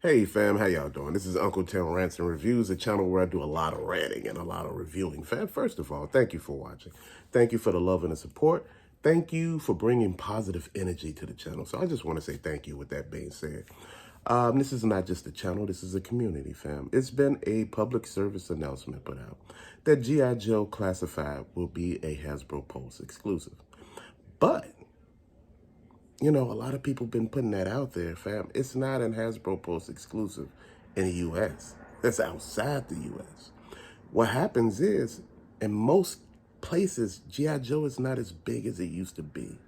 Hey fam, how y'all doing? This is Uncle Tim Rants and Reviews, a channel where I do a lot of ranting and a lot of reviewing. Fam, first of all, thank you for watching. Thank you for the love and the support. Thank you for bringing positive energy to the channel. So I just want to say thank you with that being said. This is not just a channel, this is a community, fam. It's been a public service announcement put out that G.I. Joe Classified will be a Hasbro Pulse exclusive. But a lot of people been putting that out there, fam. It's not an Hasbro Pulse exclusive in the U.S. That's outside the U.S. What happens is, in most places, G.I. Joe is not as big as it used to be.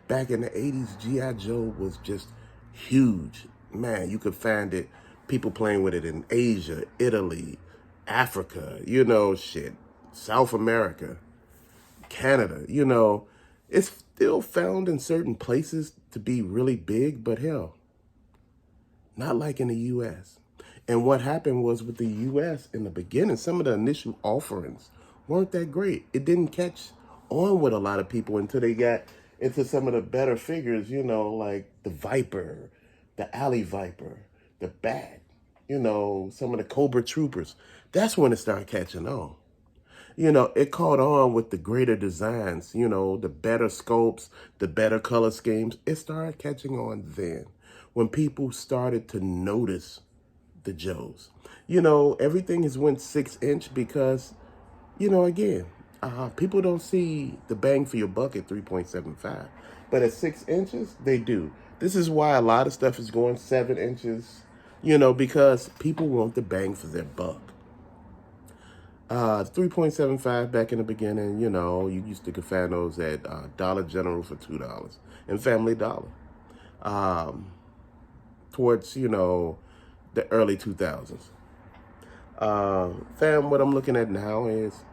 Back in the 80s, G.I. Joe was just huge. Man, you could find it, people playing with it in Asia, Italy, Africa, South America, Canada, it's still found in certain places to be really big, but hell, not like in the U.S. And what happened was with the U.S. in the beginning, some of the initial offerings weren't that great. It didn't catch on with a lot of people until they got into some of the better figures, like the Viper, the Alley Viper, the Bat, some of the Cobra Troopers. That's when it started catching on. It caught on with the greater designs, the better scopes, the better color schemes. It started catching on then when people started to notice the Joes. Everything has went 6-inch because, again, people don't see the bang for your buck at 3.75. But at 6 inches, they do. This is why a lot of stuff is going 7 inches, because people want the bang for their buck. 3.75 back in the beginning, you used to find those at Dollar General for $2 and Family Dollar. Towards, the early 2000s. Fam, what I'm looking at now is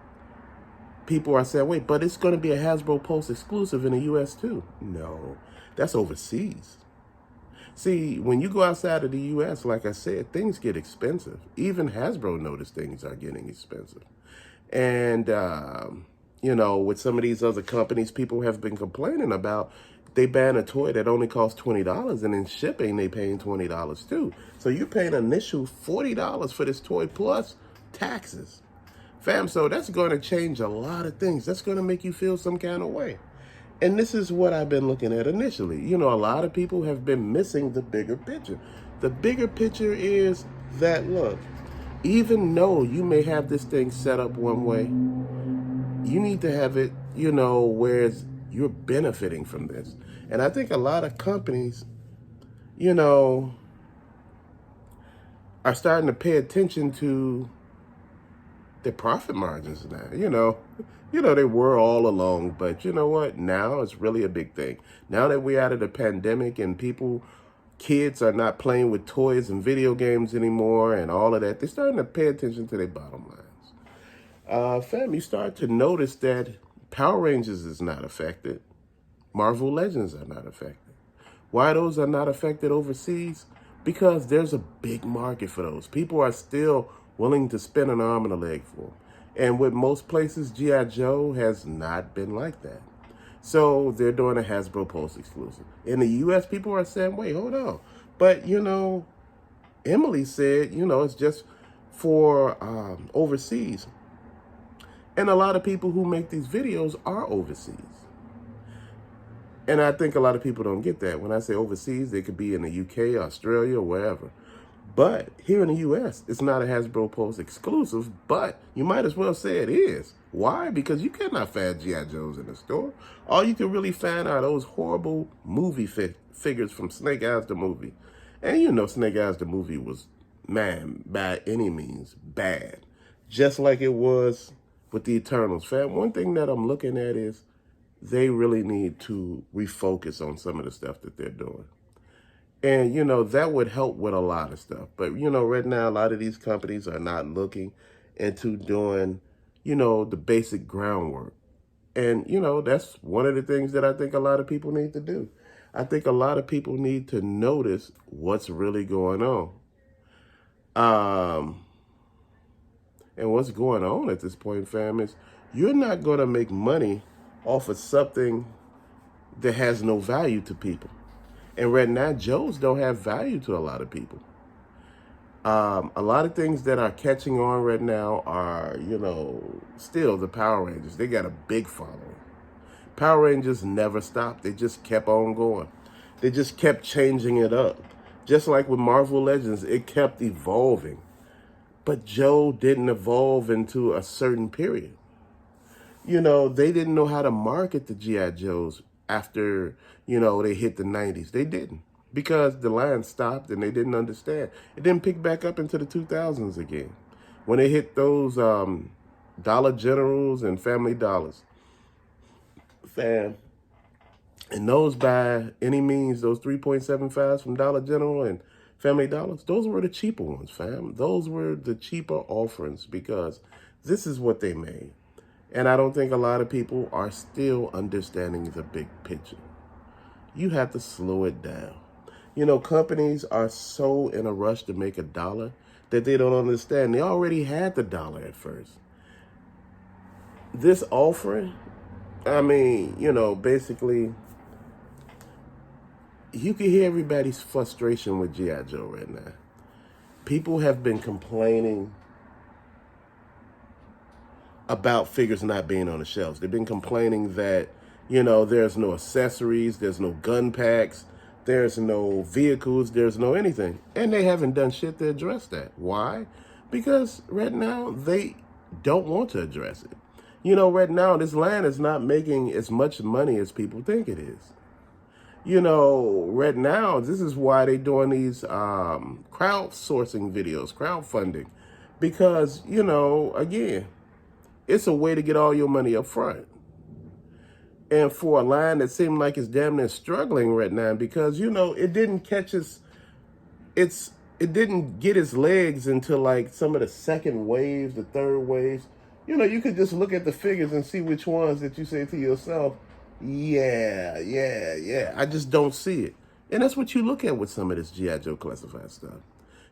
people are saying, wait, but it's going to be a Hasbro Pulse exclusive in the U.S. too. No, that's overseas. See, when you go outside of the U.S., like I said, things get expensive. Even Hasbro noticed things are getting expensive. And, with some of these other companies, people have been complaining about, they ban a toy that only costs $20, and in shipping, they paying $20 too. So you're paying an initial $40 for this toy plus taxes. Fam, so that's going to change a lot of things. That's going to make you feel some kind of way. And this is what I've been looking at initially. A lot of people have been missing the bigger picture. The bigger picture is that, look, even though you may have this thing set up one way, you need to have it, where you're benefiting from this. And I think a lot of companies, are starting to pay attention to their profit margins now. They were all along, but you know what? Now it's really a big thing. Now that we're out of the pandemic and kids are not playing with toys and video games anymore and all of that, they're starting to pay attention to their bottom lines. Fam, you start to notice that Power Rangers is not affected. Marvel Legends are not affected. Why those are not affected overseas? Because there's a big market for those. People are still willing to spend an arm and a leg for them. And with most places, G.I. Joe has not been like that. So they're doing a Hasbro Pulse exclusive. In the U.S., people are saying, wait, hold on. But, Emily said, it's just for overseas. And a lot of people who make these videos are overseas. And I think a lot of people don't get that. When I say overseas, they could be in the UK, Australia, or wherever. But here in the U.S., it's not a Hasbro Pulse exclusive, but you might as well say it is. Why? Because you cannot find G.I. Joes in the store. All you can really find are those horrible movie figures from Snake Eyes the movie. And Snake Eyes the movie was, man, by any means, bad. Just like it was with the Eternals. Fam, one thing that I'm looking at is they really need to refocus on some of the stuff that they're doing. And, that would help with a lot of stuff. But, right now, a lot of these companies are not looking into doing, the basic groundwork. And, that's one of the things that I think a lot of people need to do. I think a lot of people need to notice what's really going on. And what's going on at this point, fam, is you're not going to make money off of something that has no value to people. And right now, Joes don't have value to a lot of people. A lot of things that are catching on right now are, still the Power Rangers. They got a big following. Power Rangers never stopped. They just kept on going. They just kept changing it up. Just like with Marvel Legends, it kept evolving. But Joe didn't evolve into a certain period. They didn't know how to market the G.I. Joes after, they hit the 90s. They didn't. Because the line stopped and they didn't understand. It didn't pick back up into the 2000s again. When they hit those Dollar Generals and Family Dollars. Fam. And those by any means, those 3.75s from Dollar General and Family Dollars, those were the cheaper ones, fam. Those were the cheaper offerings because this is what they made. And I don't think a lot of people are still understanding the big picture. You have to slow it down. Companies are so in a rush to make a dollar that they don't understand. They already had the dollar at first. This offering, basically, you can hear everybody's frustration with G.I. Joe right now. People have been complaining about figures not being on the shelves. They've been complaining that, there's no accessories, there's no gun packs, there's no vehicles, there's no anything. And they haven't done shit to address that. Why? Because right now they don't want to address it. Right now this line is not making as much money as people think it is. Right now, this is why they're doing these crowdsourcing videos, crowdfunding. Because, again, it's a way to get all your money up front. And for a line that seemed like it's damn near struggling right now because, it didn't catch it didn't get its legs until like some of the second waves, the third waves. You could just look at the figures and see which ones that you say to yourself, yeah. I just don't see it. And that's what you look at with some of this G.I. Joe classified stuff.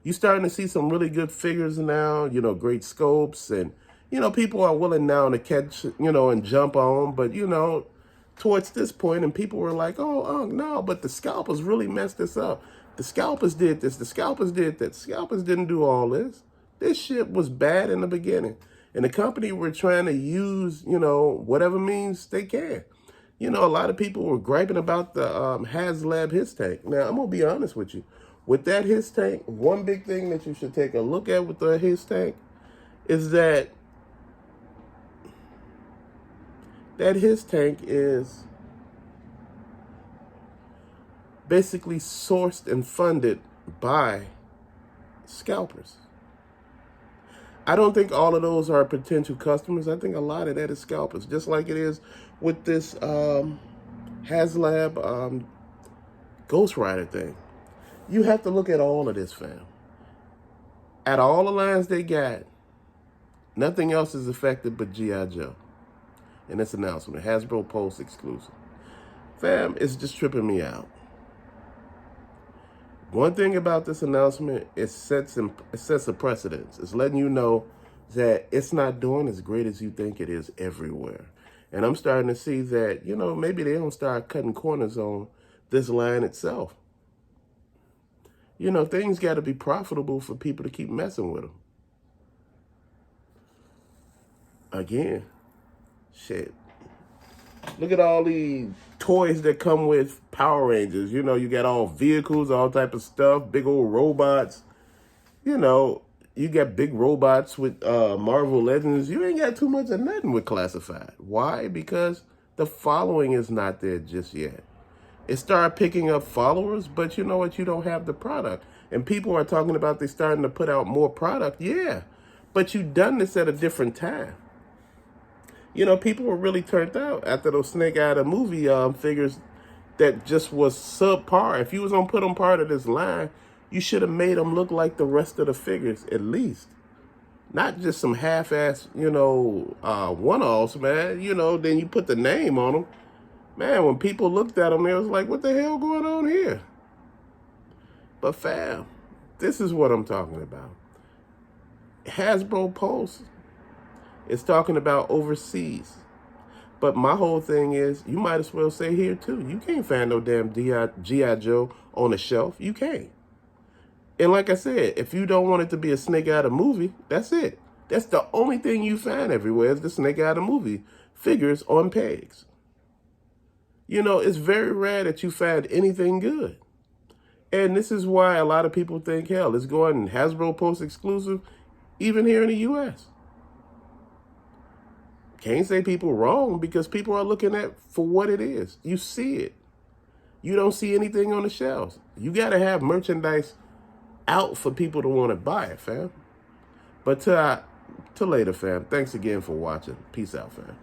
You're starting to see some really good figures now, great scopes. And, people are willing now to catch, and jump on. But, towards this point, and people were like, oh, no, but the Scalpers really messed this up. The Scalpers did this. The Scalpers did that. The Scalpers didn't do all this. This shit was bad in the beginning. And the company were trying to use, whatever means they can. A lot of people were griping about the HasLab his tank. Now, I'm going to be honest with you. With that his tank, one big thing that you should take a look at with the his tank is that his tank is basically sourced and funded by scalpers. I don't think all of those are potential customers. I think a lot of that is scalpers, just like it is with this HasLab Ghost Rider thing. You have to look at all of this, fam. At all the lines they got, nothing else is affected but G.I. Joe. And this announcement, Hasbro Pulse exclusive. Fam, it's just tripping me out. One thing about this announcement, it sets a precedence. It's letting you know that it's not doing as great as you think it is everywhere. And I'm starting to see that, maybe they don't start cutting corners on this line itself. Things got to be profitable for people to keep messing with them. Again, shit. Look at all the toys that come with Power Rangers. You got all vehicles, all type of stuff, big old robots. You got big robots with Marvel Legends. You ain't got too much of nothing with classified. Why? Because the following is not there just yet. It started picking up followers, but you know what? You don't have the product. And people are talking about they starting to put out more product. Yeah, but you done this at a different time. People were really turned out after those Snake Eyed movie figures that just was subpar. If you was going to put them part of this line, you should have made them look like the rest of the figures at least. Not just some half-ass, one-offs, man. Then you put the name on them. Man, when people looked at them, they was like, what the hell going on here? But fam, this is what I'm talking about. Hasbro Pulse is talking about overseas. But my whole thing is, you might as well say here too. You can't find no damn G.I. Joe on the shelf. You can't. And like I said, if you don't want it to be a Snake Eyed movie, that's it. That's the only thing you find everywhere is the Snake Eyed movie figures on pegs. You know, it's very rare that you find anything good. And this is why a lot of people think, hell, it's going Hasbro Post exclusive, even here in the U.S. Can't say people wrong because people are looking at for what it is. You see it. You don't see anything on the shelves. You got to have merchandise out for people to want to buy it, fam. But till later, fam. Thanks again for watching. Peace out, fam.